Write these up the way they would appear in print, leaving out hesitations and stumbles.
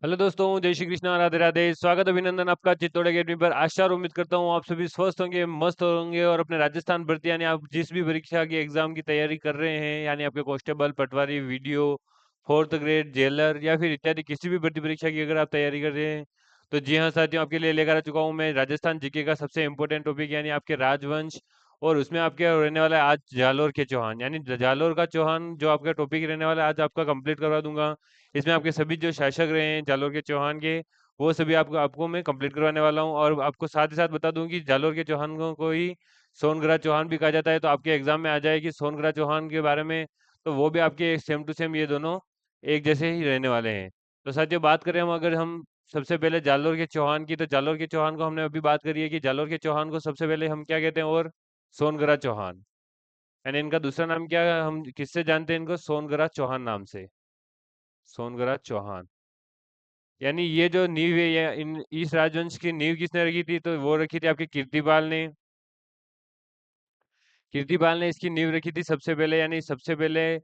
Hello दोस्तों, जय श्री कृष्णा, राधे राधे। स्वागत अभिनंदन आपका चित्तौड़ अकेडमी पर। आशा और उम्मीद करता हूँ आप सभी स्वस्थ होंगे, मस्त होंगे और अपने राजस्थान भर्ती यानी आप जिस भी परीक्षा की एग्जाम की तैयारी कर रहे हैं, यानी आपके कांस्टेबल, पटवारी, वीडियो, फोर्थ ग्रेड, जेलर या फिर इत्यादि किसी भी भर्ती परीक्षा की अगर आप तैयारी कर रहे हैं तो जी हाँ साथियों, आपके लिए लेकर आ चुका हूँ मैं राजस्थान जीके का सबसे इम्पोर्टेंट टॉपिक यानी आपके राजवंश। और उसमें आपके रहने वाला है आज जालोर के चौहान, यानी जालोर का चौहान जो आपका टॉपिक रहने वाला है आज आपका कंप्लीट करवा दूंगा। इसमें आपके सभी जो शासक रहे हैं जालोर के चौहान के, वो सभी आपको आपको मैं कंप्लीट करवाने वाला हूँ। और आपको साथ ही साथ बता दूं कि जालोर के चौहान को ही सोनग्राह चौहान भी कहा जाता है, तो आपके एग्जाम में आ जाएगी सोनग्राह चौहान के बारे में। तो वो भी आपके सेम टू सेम ये दोनों एक जैसे ही रहने वाले हैं। तो साथियों बात करें हम सबसे पहले जालोर के चौहान की, तो जालोर के चौहान को हमने अभी बात करी है कि जालोर के चौहान को सबसे पहले हम क्या कहते हैं, और सोनग्राह चौहान। यानी इनका दूसरा नाम क्या है, हम किससे जानते हैं इनको, सोनग्राह चौहान नाम से। सोनग्राह चौहान, यानी ये जो नींव है, ये इन इस राजवंश की नींव किसने रखी थी, तो वो रखी थी आपके कीर्तिपाल ने। कीर्तिपाल ने इसकी नींव रखी थी सबसे पहले, यानी सबसे पहले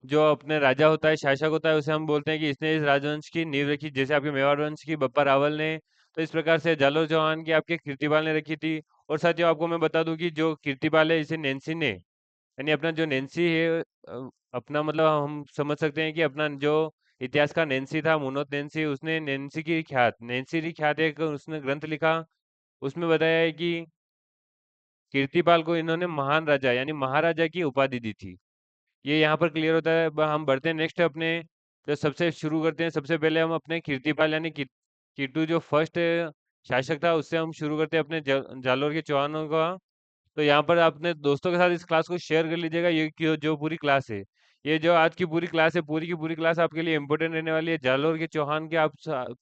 जो अपने राजा होता है, शासक होता है, उसे हम बोलते हैं कि इसने इस राजवंश की नींव रखी। जैसे आपके मेवाड़ वंश की बप्पा रावल ने, तो इस प्रकार से जालोर चौहान की आपके कीर्तिपाल ने रखी थी। और साथियों आपको मैं बता दूं कि जो कीर्तिपाल है इसे नैन्सी ने, यानी अपना जो नैन्सी है, अपना मतलब हम समझ सकते हैं कि अपना जो इतिहास का नैन्सी था, मुनोत नैन्सी, उसने नैन्सी की ख्यात एक उसने ग्रंथ लिखा। उसमें बताया है कि कीर्तिपाल को इन्होंने महान राजा यानी महाराजा की उपाधि दी थी। ये यहाँ पर क्लियर होता है। हम बढ़ते हैं नेक्स्ट अपने, जो सबसे शुरू करते हैं। सबसे पहले हम अपने कीर्तिपाल यानी कीटू जो फर्स्ट शासक था उससे हम शुरू करते हैं अपने जालोर के चौहानों का। तो यहाँ पर अपने दोस्तों के साथ इस क्लास को शेयर कर लीजिएगा। ये जो पूरी क्लास है, ये जो आज की पूरी क्लास है, पूरी की पूरी क्लास आपके लिए इंपॉर्टेंट रहने वाली है। जालोर के चौहान के आप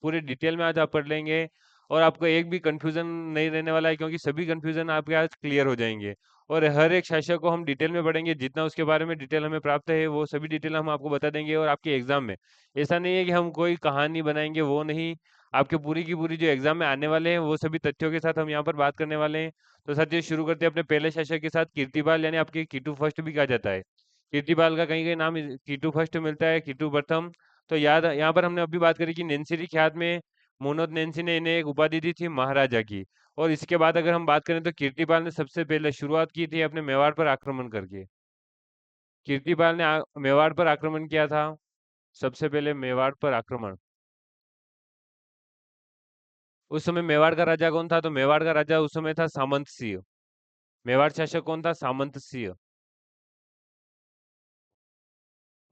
पूरे डिटेल में आज आप पढ़ लेंगे और आपको एक भी कंफ्यूजन नहीं रहने वाला है, क्योंकि सभी कंफ्यूजन आपके आज क्लियर हो जाएंगे। और हर एक शासक को हम डिटेल में पढ़ेंगे, जितना उसके बारे में डिटेल हमें प्राप्त है वो सभी डिटेल हम आपको बता देंगे। और आपके एग्जाम में ऐसा नहीं है कि हम कोई कहानी बनाएंगे, वो नहीं। आपके पूरी की पूरी जो एग्जाम में आने वाले हैं वो सभी तथ्यों के साथ हम यहाँ पर बात करने वाले हैं। तो सर जी शुरू करते हैं अपने पहले शासक के साथ, कीर्तिपाल, यानी आपके कीटू फर्स्ट भी कहा जाता है। कीर्तिपाल का कहीं कहीं नाम कीटू फर्स्ट मिलता है, कीटू प्रथम। तो याद यहाँ पर हमने अभी बात करी कि नैन्सी ख्यात में मोहम्मद नैन्सी ने इन्हें एक उपाधि दी थी महाराजा की। और इसके बाद अगर हम बात करें तो कीर्तिपाल ने सबसे पहले शुरुआत की थी अपने मेवाड़ पर आक्रमण करके। कीर्तिपाल ने मेवाड़ पर आक्रमण किया था, सबसे पहले मेवाड़ पर आक्रमण। उस समय मेवाड़ का राजा कौन था, तो मेवाड़ का राजा उस समय था सामंत सिंह। मेवाड़ शासक कौन था, सामंत सिंह।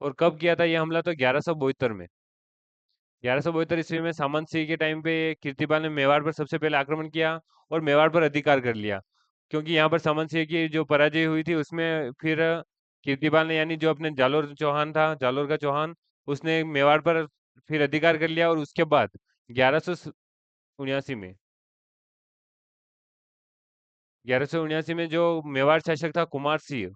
और कब किया था ये हमला, तो 1172 में। 1172 ईस्वी में सामंत सिंह के टाइम पे कीर्तिपाल ने मेवाड़ पर सबसे पहले आक्रमण किया और मेवाड़ पर अधिकार कर लिया। क्योंकि यहाँ पर सामंत सिंह की जो पराजय हुई थी उसमें फिर कीर्तिपाल ने, यानी जो अपने जालोर चौहान था, जालोर का चौहान, उसने मेवाड़ पर फिर अधिकार कर लिया। और उसके बाद 1179 में, 1179 में जो मेवाड़ शासक था कुमार सिंह,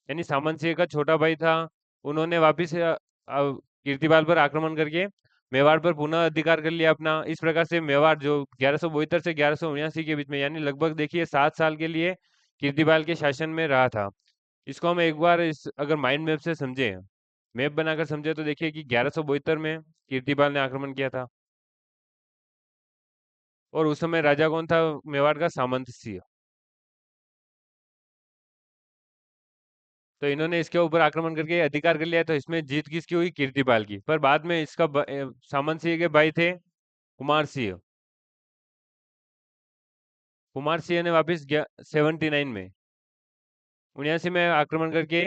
यानी सामंत सिंह का छोटा भाई था, उन्होंने वापिस कीर्तिपाल पर आक्रमण करके मेवाड़ पर पुनः अधिकार कर लिया अपना। इस प्रकार से मेवाड़ जो 1172 से 1179 के बीच में, यानी लगभग देखिए 7 साल के लिए कीर्तिपाल के शासन में रहा था। इसको हम एक बार इस अगर माइंड मैप से समझे, मैप बनाकर समझे, तो देखिए कि 1172 में कीर्तिपाल ने आक्रमण किया था। और उस समय राजा कौन था मेवाड़ का, सामंत सिंह। तो इन्होंने इसके ऊपर आक्रमण करके अधिकार कर लिया। तो इसमें जीत किसकी हुई, कीर्तिपाल की। पर बाद में इसका सामंत सिंह के भाई थे कुमार सिंह। कुमार सिंह ने वापिस 79 में, 79 में आक्रमण करके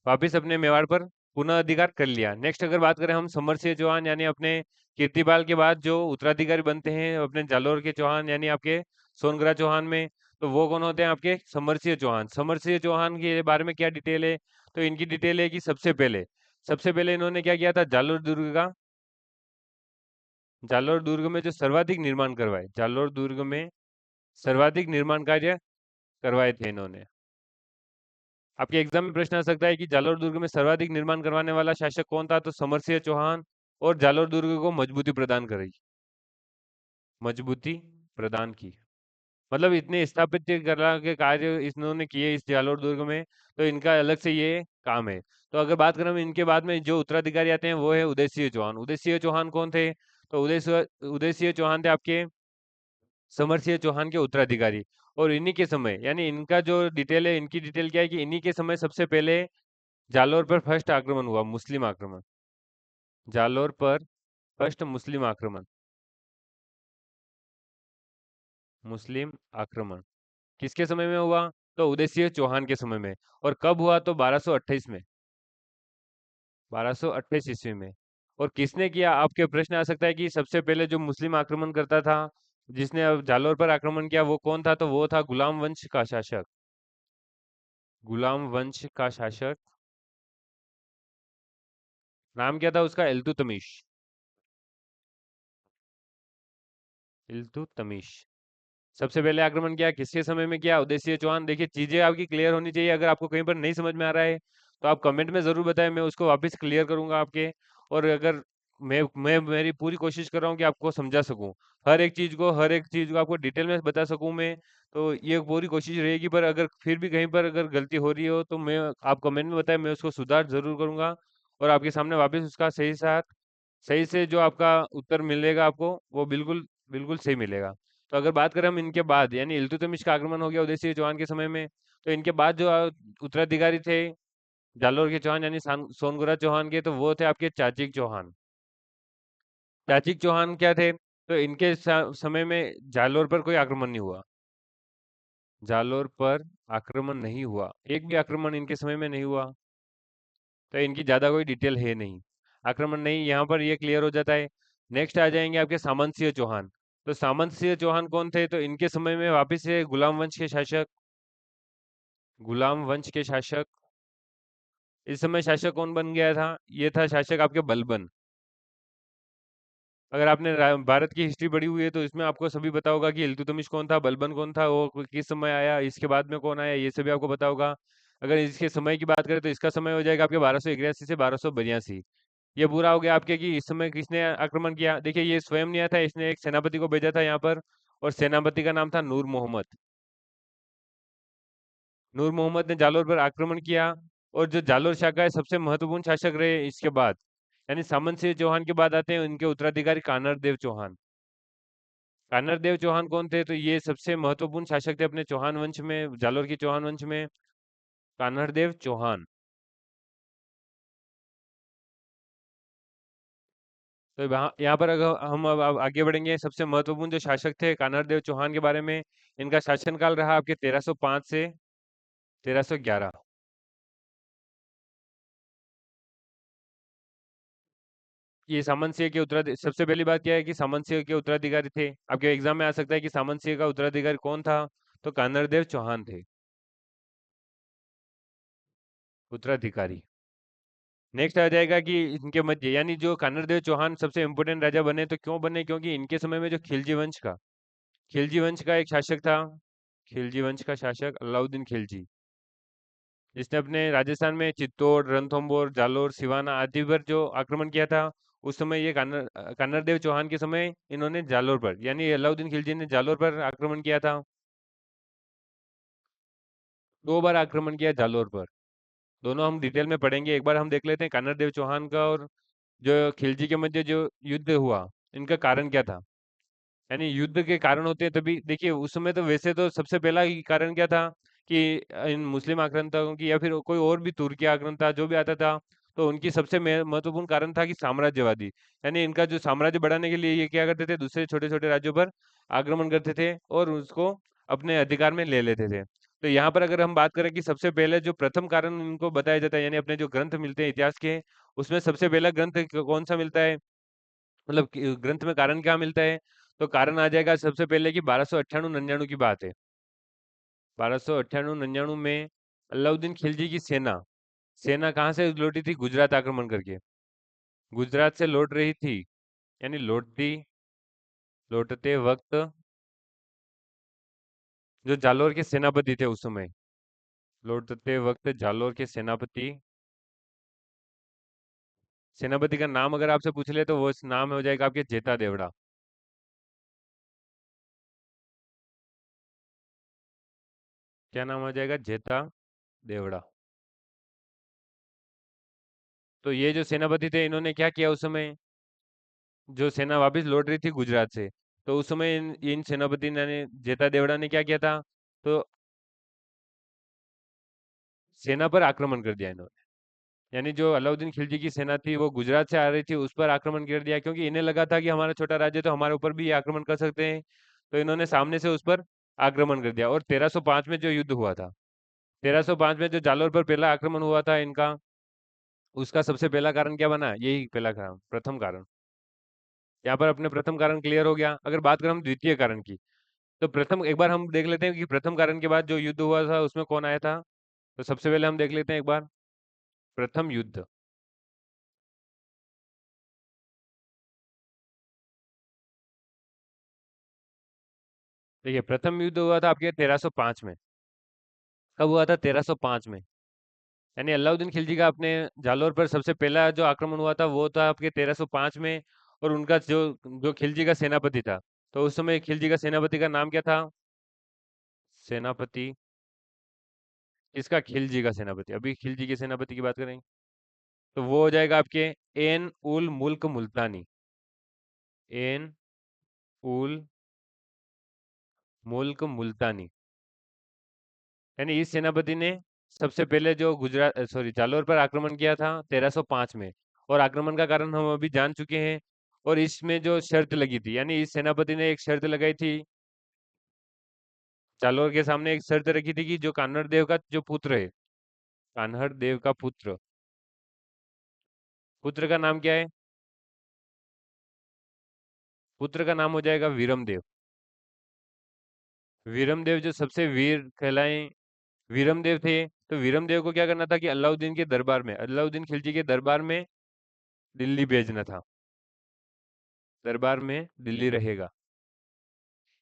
वापिस अपने मेवाड़ पर पुनः अधिकार कर लिया। नेक्स्ट अगर बात करें हम समर सिंह चौहान, यानी अपने कीर्तिपाल के बाद जो उत्तराधिकारी बनते हैं अपने जालोर के चौहान, यानी आपके सोनग्राह चौहान में, तो वो कौन होते हैं, आपके समर सिंह चौहान। समर सिंह चौहान के बारे में क्या डिटेल है, तो इनकी डिटेल है कि सबसे पहले इन्होंने क्या किया था, जालोर दुर्ग में जो सर्वाधिक निर्माण करवाए, जालोर दुर्ग में सर्वाधिक निर्माण कार्य करवाए थे इन्होंने। आपके एग्जाम में प्रश्न आ सकता है कि जालोर दुर्ग में सर्वाधिक निर्माण करवाने वाला शासक कौन था, तो समरसिंह चौहान। और जालोर दुर्ग को मजबूती प्रदान करी, मजबूती प्रदान की, मतलब इतने स्थापित कला के कार्य इन्होंने किए इस जालोर दुर्ग में। तो इनका अलग से ये काम है। तो अगर बात करें हम इनके बाद में जो उत्तराधिकारी आते हैं वो है उदय सिंह चौहान। उदय सिंह चौहान कौन थे, तो उदय सिंह चौहान थे आपके समर सिंह चौहान के उत्तराधिकारी। और इन्हीं के समय, यानी इनका जो डिटेल है, इनकी डिटेल क्या है कि इन्हीं के समय सबसे पहले जालोर पर फर्स्ट आक्रमण हुआ, मुस्लिम आक्रमण। जालोर पर फर्स्ट मुस्लिम आक्रमण, मुस्लिम आक्रमण किसके समय में हुआ? तो उदय सिंह चौहान के समय में। और कब हुआ? तो 1228 में, 1228 ईस्वी में। और किसने किया? आपके प्रश्न आ सकता है कि सबसे पहले जो मुस्लिम आक्रमण करता था, जिसने अब जालोर पर आक्रमण किया, वो कौन था? तो वो था गुलाम वंश का शासक। गुलाम वंश का शासक, नाम क्या था उसका? इल्तुतमिश। इल्तुतमिश सबसे पहले आक्रमण किया, किसके समय में किया? उदय सिंह चौहान। देखिए, चीजें आपकी क्लियर होनी चाहिए। अगर आपको कहीं पर नहीं समझ में आ रहा है तो आप कमेंट में जरूर बताएं, मैं उसको वापस क्लियर करूंगा आपके। और अगर मैं मेरी पूरी कोशिश कर रहा हूँ कि आपको समझा सकूं, हर एक चीज को आपको डिटेल में बता सकूं मैं, तो ये पूरी कोशिश रहेगी। पर अगर फिर भी कहीं पर अगर गलती हो रही हो तो मैं, आप कमेंट में बताएं, मैं उसको सुधार जरूर करूंगा और आपके सामने वापस उसका सही से जो आपका उत्तर मिलेगा आपको, वो बिल्कुल बिल्कुल सही मिलेगा। तो अगर बात करें हम इनके बाद, यानी इल्तुतमिश का आक्रमण हो गया उदय सिंह चौहान के समय में, तो इनके बाद जो उत्तराधिकारी थे जालोर के चौहान, यानी सोनगुरा चौहान के, तो वो थे आपके चाचिक चौहान। चाचिक चौहान क्या थे? तो इनके समय में जालोर पर कोई आक्रमण नहीं हुआ। जालोर पर आक्रमण नहीं हुआ, एक भी आक्रमण इनके समय में नहीं हुआ। तो इनकी ज्यादा कोई डिटेल है नहीं, आक्रमण नहीं, यहाँ पर ये क्लियर हो जाता है। नेक्स्ट आ जाएंगे आपके सामंत सिंह चौहान। तो सामंत सिंह चौहान कौन थे? तो इनके समय में वापिस से गुलाम वंश के शासक, गुलाम वंश के शासक। इस समय शासक कौन बन गया था? ये था शासक आपके बलबन। अगर आपने भारत की हिस्ट्री पढ़ी हुई है तो इसमें आपको सभी पता होगा कि इल्तुतमिश कौन था, बलबन कौन था, वो किस समय आया, इसके बाद में कौन आया, ये सभी आपको पता होगा। अगर इसके समय की बात करें तो इसका समय हो जाएगा आपके 1281 से 1282। ये पूरा हो गया आपके कि इस समय किसने आक्रमण किया। देखिए, ये स्वयं नहीं आया था, इसने एक सेनापति को भेजा था यहाँ पर, और सेनापति का नाम था नूर मोहम्मद। नूर मोहम्मद ने जालोर पर आक्रमण किया। और जो जालोर शाखा है, सबसे महत्वपूर्ण शासक रहे इसके बाद, यानी सामंत सिंह चौहान के बाद आते हैं इनके उत्तराधिकारी कानर देव चौहान। कानर देव चौहान कौन थे? तो ये सबसे महत्वपूर्ण शासक थे अपने चौहान वंश में, जालोर की चौहान वंश में, कान्हड़ देव चौहान। तो यहाँ पर अगर हम अब आगे बढ़ेंगे, सबसे महत्वपूर्ण जो शासक थे कान्हड़ देव चौहान के बारे में, इनका शासनकाल रहा आपके 1305 से 1311। ये सामंत सिंह के उत्तराधिकारी, सबसे पहली बात क्या है कि सामंत सिंह के उत्तराधिकारी थे। आपके एग्जाम में आ सकता है कि सामंत सिंह का उत्तराधिकारी कौन था? तो कान्हड़ देव चौहान थे उत्तराधिकारी। नेक्स्ट आ जाएगा कि इनके मध्य, यानी जो कान्हड़ देव चौहान सबसे इंपोर्टेंट राजा बने, तो क्यों बने? क्योंकि इनके समय में जो खिलजी वंश का एक शासक था, खिलजी वंश का शासक अलाउद्दीन खिलजी, जिसने अपने राजस्थान में चित्तौड़, रणथंभौर, जालोर, सिवाना आदि पर जो आक्रमण किया था, उस समय ये कन्नर देव चौहान के समय इन्होंने जालोर पर, यानी अलाउद्दीन खिलजी ने जालोर पर आक्रमण किया था। 2 बार आक्रमण किया जालोर पर। दोनों हम डिटेल में पढ़ेंगे। एक बार हम देख लेते हैं कन्नर देव चौहान का और जो खिलजी के मध्य जो युद्ध हुआ, इनका कारण क्या था। यानी युद्ध के कारण होते हैं तभी, देखिए उस समय तो वैसे तो सबसे पहला ही कारण क्या था कि इन मुस्लिम आक्रांताओं की, या फिर कोई और भी तुर्की आक्रांता जो भी आता था, तो उनकी सबसे महत्वपूर्ण कारण था कि साम्राज्यवादी, यानी इनका जो साम्राज्य बढ़ाने के लिए ये क्या करते थे, दूसरे छोटे छोटे राज्यों पर आक्रमण करते थे और उसको अपने अधिकार में ले लेते थे। तो यहाँ पर अगर हम बात करें कि सबसे पहले जो प्रथम कारण इनको बताया जाता है, यानी अपने जो ग्रंथ मिलते हैं इतिहास के, उसमें सबसे पहला ग्रंथ कौन सा मिलता है, मतलब ग्रंथ में कारण क्या मिलता है? तो कारण आ जाएगा सबसे पहले कि 1298-99 की बात है। 1298-99 में अलाउद्दीन खिलजी की सेना सेना कहाँ से लौटी थी? गुजरात आक्रमण करके गुजरात से लौट रही थी। यानी लौटते वक्त जो जालोर के सेनापति थे उस समय, लौटते वक्त जालोर के सेनापति का नाम अगर आपसे पूछ ले तो वो नाम हो जाएगा आपके जेता देवड़ा। क्या नाम हो जाएगा? जेता देवड़ा। तो ये जो सेनापति थे, इन्होंने क्या किया उस समय? जो सेना वापस लौट रही थी गुजरात से, तो उस समय इन सेनापति ने जेठा देवड़ा ने क्या किया था, तो सेना पर आक्रमण कर दिया इन्होंने। यानी जो अलाउद्दीन खिलजी की सेना थी वो गुजरात से आ रही थी, उस पर आक्रमण कर दिया, क्योंकि इन्हें लगा था कि हमारा छोटा राज्य तो हमारे ऊपर भी ये आक्रमण कर सकते हैं। तो इन्होंने सामने से उस पर आक्रमण कर दिया। और 1305 में जो युद्ध हुआ था, 1305 में जो जालोर पर पहला आक्रमण हुआ था इनका, उसका सबसे पहला कारण क्या बना, यही पहला कारण, प्रथम कारण। यहाँ पर अपने प्रथम कारण क्लियर हो गया। अगर बात करें हम द्वितीय कारण की, तो प्रथम एक बार हम देख लेते हैं कि प्रथम कारण के बाद जो युद्ध हुआ था उसमें कौन आया था। तो सबसे पहले हम देख लेते हैं एक बार प्रथम युद्ध। देखिए, प्रथम युद्ध हुआ था आपके 1305 में। कब हुआ था? 1305 में। यानी अलाउद्दीन खिलजी का अपने जालोर पर सबसे पहला जो आक्रमण हुआ था वो था आपके 1305 में। और उनका जो जो खिलजी का सेनापति था, तो उस समय खिलजी का सेनापति का नाम क्या था? सेनापति इसका खिलजी का सेनापति, अभी खिलजी के सेनापति की बात करें तो वो हो जाएगा आपके एन उल मुल्क मुल्तानी। एन उल मुल्क मुल्तानी। यानी इस सेनापति ने सबसे पहले जो गुजरात सॉरी जालोर पर आक्रमण किया था 1305 में। और आक्रमण का कारण हम अभी जान चुके हैं। और इसमें जो शर्त लगी थी, यानी इस सेनापति ने एक शर्त लगाई थी, जालोर के सामने एक शर्त रखी थी कि जो कान्हड़ देव का जो पुत्र है, कान्हड़ देव का पुत्र, पुत्र का नाम क्या है? पुत्र का नाम हो जाएगा वीरमदेव। वीरमदेव जो सबसे वीर कहलाए वीरमदेव थे। तो वीरमदेव को क्या करना था कि अलाउद्दीन के दरबार में, अलाउद्दीन खिलजी के दरबार में दिल्ली भेजना था। दरबार में दिल्ली रहेगा,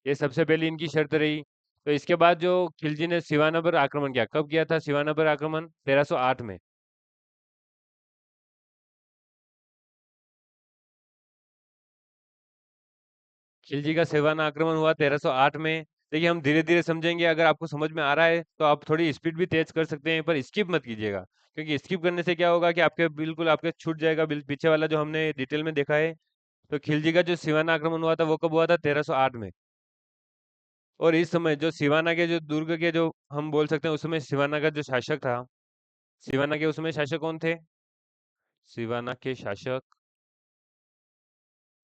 ये सबसे पहली इनकी शर्त रही। तो इसके बाद जो खिलजी ने सिवाना पर आक्रमण किया, कब किया था सिवाना पर आक्रमण? 1308 में। खिलजी का सिवाना आक्रमण हुआ 1308 में। देखिए, हम धीरे धीरे समझेंगे, अगर आपको समझ में आ रहा है तो आप थोड़ी स्पीड भी तेज कर सकते हैं, पर स्किप मत कीजिएगा। क्योंकि स्किप करने से क्या होगा कि आपके बिल्कुल आपके छूट जाएगा पीछे वाला जो हमने डिटेल में देखा है। तो खिलजी का जो सिवाना आक्रमण हुआ था वो कब हुआ था? 1308 में। और इस समय जो सिवाना के जो दुर्ग के जो हम बोल सकते हैं, उस समय सिवाना का जो शासक था, सिवाना के उस समय शासक कौन थे? सिवाना के शासक,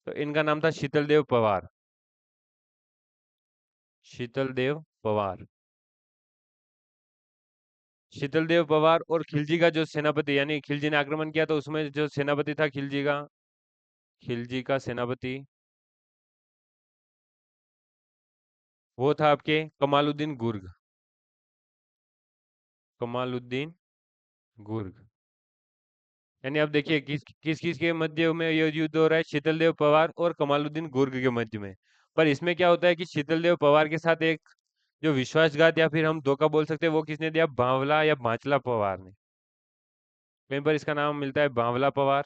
तो इनका नाम था शीतल देव पवार। शीतल देव पवार। शीतल देव पवार और खिलजी का जो सेनापति, यानी खिलजी ने आक्रमण किया तो उसमें जो सेनापति था खिलजी का, खिलजी का सेनापति, वो था आपके कमालुद्दीन गुर्ग। कमालुद्दीन गुर्ग। यानी अब देखिए किस किस किस के मध्य में ये युद्ध हो रहा है, शीतल देव पवार और कमालुद्दीन गुर्ग के मध्य में। पर इसमें क्या होता है कि शीतल देव पवार के साथ एक जो विश्वासघात या फिर हम धोखा बोल सकते हैं, वो किसने दिया? बावला या बांचला पवार ने। कहीं पर इसका नाम मिलता है बावला पवार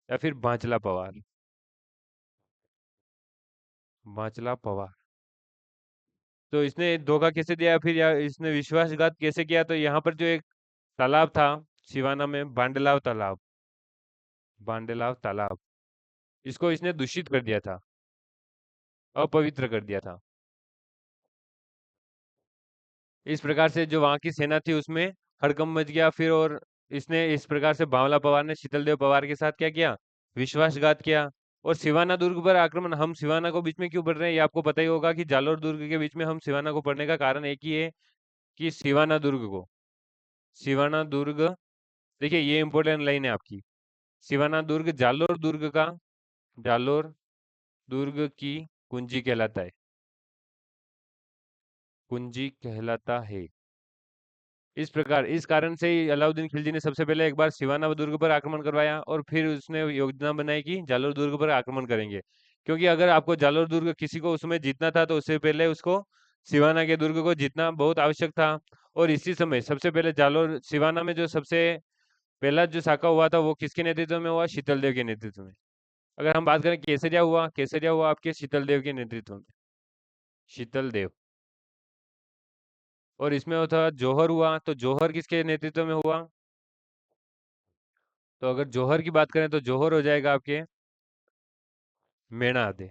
या फिर बांचला पवार। बांचला पवार। तो इसने धोखा कैसे दिया, फिर या इसने विश्वासघात कैसे किया? तो यहाँ पर जो एक तालाब था सिवाना में, बांडलाव तालाब, बांडलाव तालाब, इसको इसने दूषित कर दिया था, अपवित्र कर दिया था। इस प्रकार से जो वहां की सेना थी उसमें हड़कंप मच गया फिर। और इसने इस प्रकार से बावला पवार ने शीतलदेव पवार के साथ क्या किया? विश्वासघात किया। और सिवाना दुर्ग पर आक्रमण, हम सिवाना को बीच में क्यों पढ़ रहे हैं ये आपको पता ही होगा कि जालोर दुर्ग के बीच में हम सिवाना को पढ़ने का कारण एक ही है कि सिवाना दुर्ग को, सिवाना दुर्ग, देखिए ये इंपॉर्टेंट लाइन है आपकी। सिवाना दुर्ग जालोर दुर्ग का, जालोर दुर्ग की कुंजी कहलाता है, कुंजी कहलाता है। इस प्रकार इस कारण से ही अलाउद्दीन खिलजी ने सबसे पहले एक बार सिवाना दुर्ग पर आक्रमण करवाया और फिर उसने योजना बनाई कि जालोर दुर्ग पर आक्रमण करेंगे। क्योंकि अगर आपको जालोर दुर्ग किसी को उसमें जीतना था तो उससे पहले उसको सिवाना के दुर्ग को जीतना बहुत आवश्यक था। और इसी समय सबसे पहले जालोर सिवाना में जो सबसे पहला जो साका हुआ था वो किसके नेतृत्व में हुआ? शीतल देव के नेतृत्व में। अगर हम बात करें केसरिया हुआ, केसरिया हुआ आपके शीतल देव के नेतृत्व में, शीतल देव। और इसमें होता जौहर हुआ, तो जौहर किसके नेतृत्व में हुआ? तो अगर जौहर की बात करें तो जौहर हो जाएगा आपके मेणा आदि,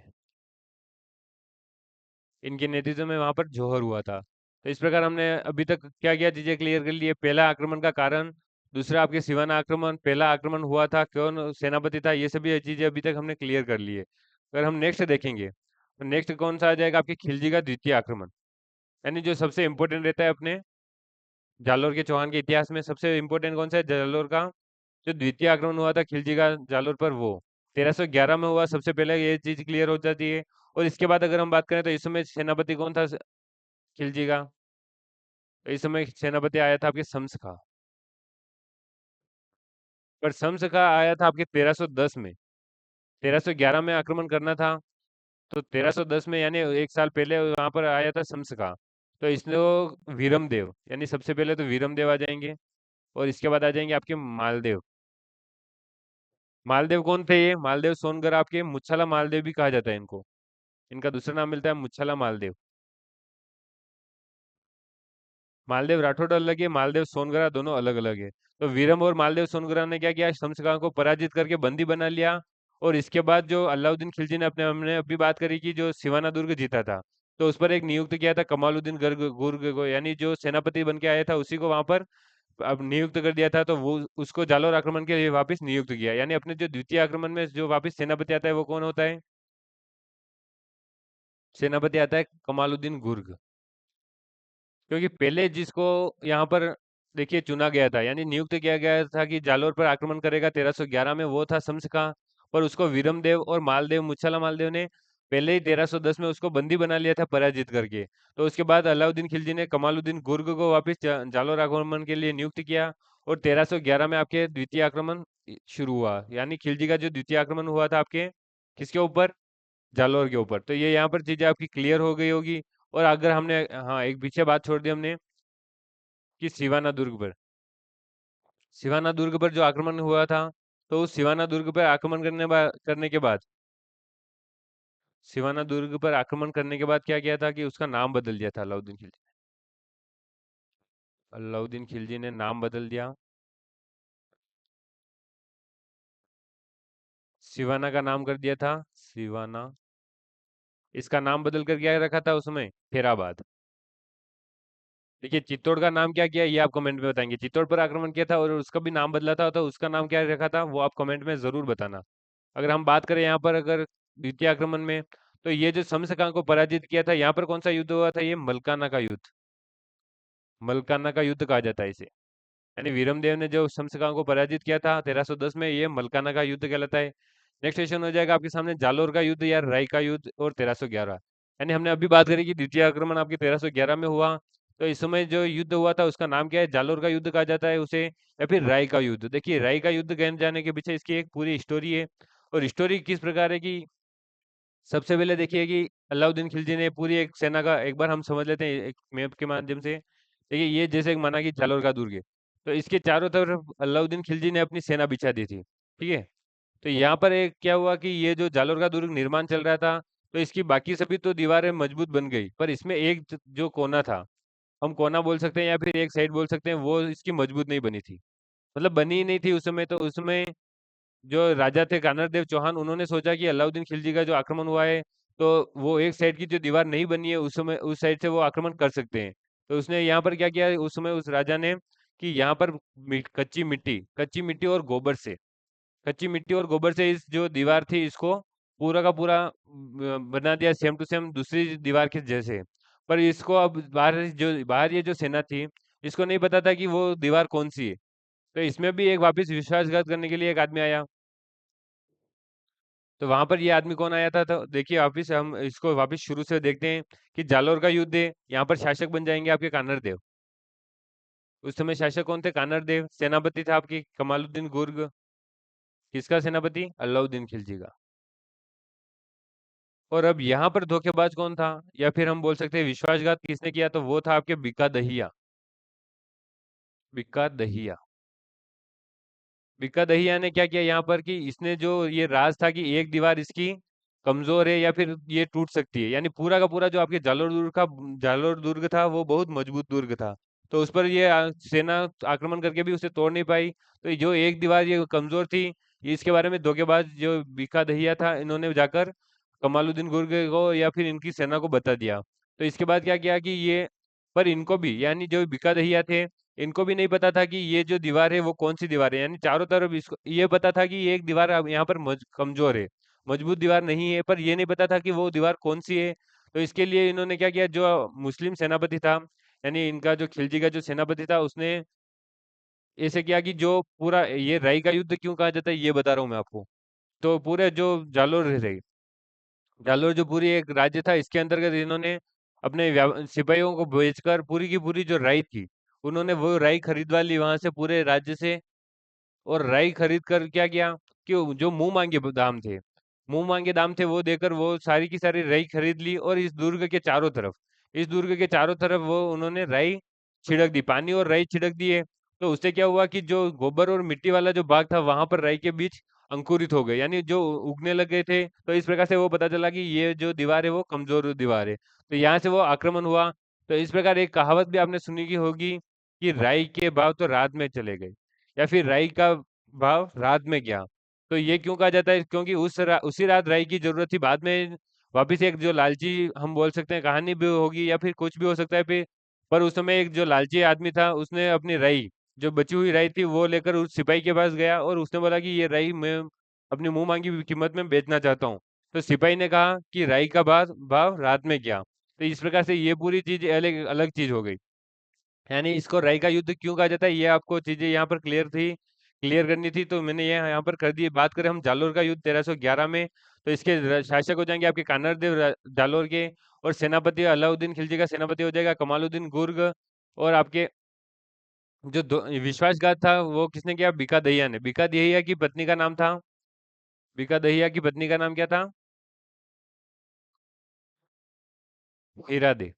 इनके नेतृत्व में वहां पर जौहर हुआ था। तो इस प्रकार हमने अभी तक क्या क्या चीजें क्लियर कर ली है। पहला आक्रमण का कारण, दूसरा आपके सिवाना आक्रमण, पहला आक्रमण हुआ था, कौन सेनापति था, ये सभी चीजें अभी तक हमने क्लियर कर ली है। अगर हम नेक्स्ट देखेंगे तो नेक्स्ट कौन सा आ जाएगा, आपके खिलजी का द्वितीय आक्रमण। यानी जो सबसे इंपॉर्टेंट रहता है अपने जालोर के चौहान के इतिहास में, सबसे इंपॉर्टेंट कौन सा है, जालोर का जो द्वितीय आक्रमण हुआ था खिलजी का जालोर पर, वो 1311 में हुआ। सबसे पहले ये चीज क्लियर हो जाती है। और इसके बाद अगर हम बात करें तो इस समय सेनापति कौन था खिलजी का, तो इस समय सेनापति आया था आपके शम्स का। पर शम्स का आया था आपके 1310 में, 1311 में आक्रमण करना था, तो 1310 में यानी एक साल पहले वहां पर आया था शम्स का। तो इसने वो वीरम देव, यानी सबसे पहले तो वीरम देव आ जाएंगे, और इसके बाद आ जाएंगे आपके मालदेव। मालदेव कौन थे, ये मालदेव सोनगर, आपके मुच्छला मालदेव भी कहा जाता है इनको, इनका दूसरा नाम मिलता है मुच्छला मालदेव। मालदेव राठौड़ अलग है, मालदेव सोनगरा दोनों अलग अलग है। तो वीरम और मालदेव सोनगरा ने क्या किया, शमशगां को पराजित करके बंदी बना लिया। और इसके बाद जो अलाउद्दीन खिलजी ने अपने, हमने अभी बात करी कि जो सिवाना दुर्ग जीता था, तो उस पर एक नियुक्त किया था कमालुद्दीन गुर्ग को, यानी जो सेनापति बन के आया था उसी को वहां पर अब नियुक्त कर दिया था। तो वो उसको जालोर आक्रमण के लिए वापस नियुक्त किया। यानी अपने जो द्वितीय आक्रमण में जो वापस सेनापति आता है वो कौन होता है, सेनापति आता है कमालुद्दीन गुर्ग। क्योंकि पहले जिसको यहाँ पर देखिए चुना गया था, यानी नियुक्त किया गया था कि जालोर पर आक्रमण करेगा 1311 में, वो था शम्स खां। पर उसको वीरमदेव और मालदेव, मुच्छला मालदेव ने पहले ही 1310 में उसको बंदी बना लिया था पराजित करके। तो उसके बाद अलाउद्दीन खिलजी ने कमालुद्दीन गुर्ग को वापस जालोर आक्रमण के लिए नियुक्त किया। और 1311 में आपके द्वितीय आक्रमण शुरू हुआ। यानी खिलजी का जो द्वितीय आक्रमण हुआ था आपके किसके ऊपर, जालोर के ऊपर। तो ये यहाँ पर चीजें आपकी क्लियर हो गई होगी। और अगर हमने, हाँ एक पीछे बात छोड़ दी हमने कि सिवाना दुर्ग पर, सिवाना दुर्ग पर जो आक्रमण हुआ था, तो उस सिवाना दुर्ग पर आक्रमण करने के बाद, सिवाना दुर्ग पर आक्रमण करने के बाद क्या किया था कि उसका नाम बदल दिया था अलाउद्दीन खिलजी। अलाउद्दीन खिलजी ने नाम बदल दिया, सिवाना का नाम कर दिया था सिवाना। इसका नाम बदल कर क्या रखा था उसमें, फेराबाद। देखिए चित्तौड़ का नाम क्या किया ये आप कमेंट में बताएंगे। चित्तौड़ पर आक्रमण किया था और उसका भी नाम बदला था, तो उसका नाम क्या रखा था वो आप कमेंट में जरूर बताना। अगर हम बात करें यहाँ पर, अगर द्वितीय आक्रमण में, तो ये जो शमशकां को पराजित किया था, यहाँ पर कौन सा युद्ध हुआ था, ये मलकाना का युद्ध, मलकाना का युद्ध कहा जाता है इसे। यानी वीरमदेव ने जो शमशकां को पराजित किया था 1310 में, ये मलकाना का युद्ध कहलाता है। नेक्स्ट क्वेश्चन हो जाएगा आपके सामने जालोर का युद्ध या राय का युद्ध और 1311। यानी हमने अभी बात करी कि द्वितीय आक्रमण आपके 1311 में हुआ, तो इस समय जो युद्ध हुआ था उसका नाम क्या है, जालोर का युद्ध कहा जाता है उसे, या फिर राय का युद्ध। देखिए राय का युद्ध कहने जाने के पीछे इसकी एक पूरी स्टोरी है। और स्टोरी किस प्रकार है कि सबसे पहले देखिए कि अलाउद्दीन खिलजी ने पूरी एक सेना का, एक बार हम समझ लेते हैं एक मैप के माध्यम से। देखिए ये जैसे एक माना कि जालोर का दुर्ग है, तो इसके चारों तरफ अलाउद्दीन खिलजी ने अपनी सेना बिछा दी थी, ठीक है। तो यहाँ पर एक क्या हुआ कि ये जो जालोर का दुर्ग निर्माण चल रहा था, तो इसकी बाकी सभी तो दीवारें मजबूत बन गई, पर इसमें एक जो कोना था, हम कोना बोल सकते हैं या फिर एक साइड बोल सकते हैं, वो इसकी मजबूत नहीं बनी थी। मतलब बनी ही नहीं थी उस समय। तो उसमें जो राजा थे कानर देव चौहान, उन्होंने सोचा कि अलाउद्दीन खिलजी का जो आक्रमण हुआ है, तो वो एक साइड की जो दीवार नहीं बनी है उस समय, उस साइड से वो आक्रमण कर सकते हैं। तो उसने यहाँ पर क्या किया उस समय उस राजा ने, कि यहाँ पर कच्ची मिट्टी और गोबर से, कच्ची मिट्टी और गोबर से इस जो दीवार थी इसको पूरा का पूरा बना दिया सेम टू सेम दूसरी दीवार के जैसे। पर इसको अब बाहर ये जो सेना थी, इसको नहीं पता था कि वो दीवार कौन सी है। तो इसमें भी एक वापस विश्वासघात करने के लिए एक आदमी आया। तो वहां पर ये आदमी कौन आया था, तो देखिए वापिस हम इसको वापिस शुरू से देखते हैं कि जालोर का युद्ध है, यहाँ पर शासक बन जाएंगे आपके कानर देव। उस समय शासक कौन थे, कानर देव। सेनापति था आपकी कमालुद्दीन गुर्ग। किसका सेनापति, अलाउद्दीन खिलजी का। और अब यहाँ पर धोखेबाज कौन था, या फिर हम बोल सकते हैं विश्वासघात किसने किया, तो वो था आपके बिक्का दहिया। बिक्का दहिया, बिक्का दहिया ने क्या किया यहाँ पर कि इसने जो ये राज था कि एक दीवार इसकी कमजोर है या फिर ये टूट सकती है, यानी पूरा का पूरा जो आपके जालोर दुर्ग था वो बहुत मजबूत दुर्ग था। तो उस पर ये सेना आक्रमण करके भी उसे तोड़ नहीं पाई। तो जो एक दीवार ये कमजोर थी, इसके बारे में धोखेबाज जो बीका दहिया था, इन्होंने जाकर कमालुद्दीन गुर्ग को या फिर इनकी सेना को बता दिया। तो इसके बाद क्या किया कि ये, पर इनको भी यानी जो बीका दहिया थे, इनको भी नहीं पता था कि ये जो दीवार है वो कौन सी दीवार है। यानी चारों तरफ इसको ये पता था कि ये एक दीवार अब यहाँ पर कमजोर है, मजबूत दीवार नहीं है, पर ये नहीं पता था कि वो दीवार कौन सी है। तो इसके लिए इन्होंने क्या किया, जो मुस्लिम सेनापति था, यानी इनका जो खिलजी का जो सेनापति था, उसने ऐसे किया कि जो पूरा ये राई का युद्ध क्यों कहा जाता है ये बता रहा हूँ मैं आपको। तो पूरे जो जालोर रहे, जालोर जो पूरी एक राज्य था, इसके अंतर्गत इन्होंने अपने सिपाहियों को भेजकर पूरी की पूरी जो राई थी, उन्होंने वो राई खरीदवा ली वहां से पूरे राज्य से। और राई खरीद कर क्या किया कि जो मुंह मांगे दाम थे, मुंह मांगे दाम थे, वो देकर वो सारी की सारी राई खरीद ली। और इस दुर्ग के चारों तरफ, इस दुर्ग के चारों तरफ वो उन्होंने राई छिड़क दी, पानी और राई छिड़क दिए। तो उससे क्या हुआ कि जो गोबर और मिट्टी वाला जो बाग था, वहां पर राई के बीज अंकुरित हो गए, यानी जो उगने लग गए थे। तो इस प्रकार से वो पता चला कि ये जो दीवार है वो कमजोर दीवार है। तो यहाँ से वो आक्रमण हुआ। तो इस प्रकार एक कहावत भी आपने सुनी की होगी कि राई के भाव तो रात में चले गए, या फिर राई का भाव रात में गया। तो ये क्यों कहा जाता है, क्योंकि उसी रात राई की जरूरत थी। बाद में वापिस एक जो लालची, हम बोल सकते हैं कहानी भी होगी या फिर कुछ भी हो सकता है फिर, पर उस समय एक जो लालची आदमी था, उसने अपनी राई, जो बची हुई राई थी, वो लेकर उस सिपाही के पास गया और उसने बोला कि ये राई मैं अपनी मुंह मांगी कीमत में बेचना चाहता हूँ। तो सिपाही ने कहा कि राई का भाव भाव रात में गया। तो इस प्रकार से ये पूरी चीज अलग अलग चीज हो गई। यानी इसको राई का युद्ध क्यों कहा जाता है, ये आपको चीजें यहाँ पर क्लियर थी, क्लियर करनी थी, तो मैंने ये यहाँ पर कर दी। बात करें हम जालोर का युद्ध 1311 में, तो इसके शासक हो जाएंगे आपके कानरदेव जालोर के। और सेनापति अलाउद्दीन खिलजी का सेनापति हो जाएगा कमालुद्दीन गुर्ग। और आपके जो विश्वासघात था वो किसने किया, बीका दहिया ने। बीका दहिया की पत्नी का नाम था, बीका दहिया की पत्नी का नाम क्या था, हीरा दे।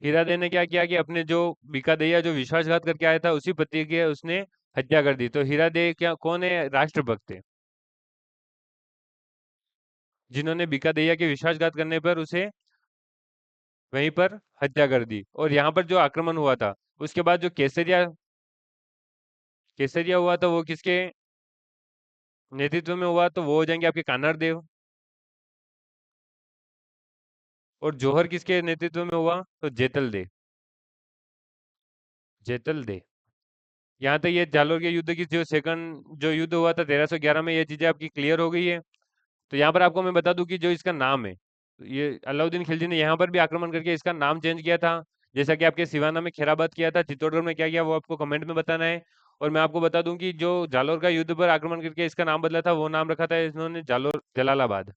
हीरा दे ने क्या किया कि अपने जो बीका दहिया जो विश्वासघात करके आया था, उसी पति की उसने हत्या कर दी। तो हीरा दे क्या कौन है, राष्ट्रभक्त थे, जिन्होंने बीका दहिया के विश्वासघात करने पर उसे वहीं पर हत्या कर दी। और यहाँ पर जो आक्रमण हुआ था, उसके बाद जो केसरिया केसरिया हुआ था, वो किसके नेतृत्व में हुआ, तो वो हो जाएंगे आपके कानर देव। और जौहर किसके नेतृत्व में हुआ, तो जेतल दे, जेतल दे। यहाँ तक ये जालोर के युद्ध की जो सेकंड जो युद्ध हुआ था 1311 में, ये चीजें आपकी क्लियर हो गई है। तो यहाँ पर आपको मैं बता दूं कि जो इसका नाम है, तो ये अलाउद्दीन खिलजी ने यहाँ पर भी आक्रमण करके इसका नाम चेंज किया था। जैसा कि आपके सिवाना में खैराबाद किया था, चित्तौड़गढ़ में क्या किया वो आपको कमेंट में बताना है। और मैं आपको बता दूं कि जो जालोर का युद्ध पर आक्रमण करके इसका नाम बदला था, वो नाम रखा था इन्होंने जालोर, जलालाबाद,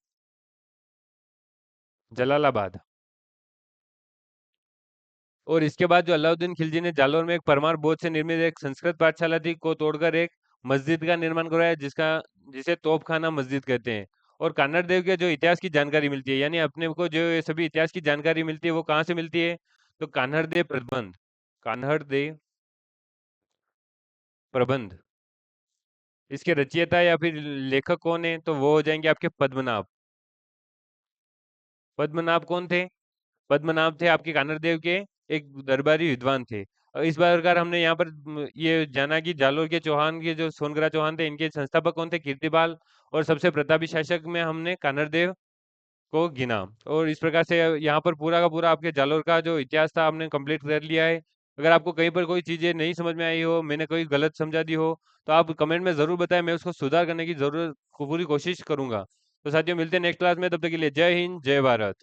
जलालाबाद। और इसके बाद जो अलाउद्दीन खिलजी ने जालोर में एक परमार बोझ से निर्मित एक संस्कृत पाठशाला थी को तोड़कर एक मस्जिद का निर्माण करवाया, जिसे तोपखाना मस्जिद कहते हैं। और कान्हड़ देव के जो इतिहास की जानकारी मिलती है, यानी अपने को जो ये सभी इतिहास की जानकारी मिलती है, वो कहाँ से मिलती है, तो कान्हड़ देव प्रबंध, कान्हड़ देव प्रबंध। इसके रचयिता या फिर लेखक कौन है, तो वो हो जाएंगे आपके पद्मनाभ। पद्मनाभ कौन थे, पद्मनाभ थे आपके कानरदेव के एक दरबारी विद्वान थे। और इस प्रकार हमने यहाँ पर ये जाना कि जालोर के चौहान के जो सोनग्रा चौहान थे, इनके संस्थापक कौन थे, कीर्तिपाल। और सबसे प्रतापी शासक में हमने कानरदेव को गिना। और इस प्रकार से यहाँ पर पूरा का पूरा आपके जालोर का जो इतिहास था आपने कंप्लीट कर लिया है। अगर आपको कहीं पर कोई चीजें नहीं समझ में आई हो, मैंने कोई गलत समझा दी हो, तो आप कमेंट में जरूर बताएं, मैं उसको सुधार करने की जरूर पूरी कोशिश करूंगा। तो साथियों मिलते हैं नेक्स्ट क्लास में, तब तक के लिए जय हिंद जय भारत।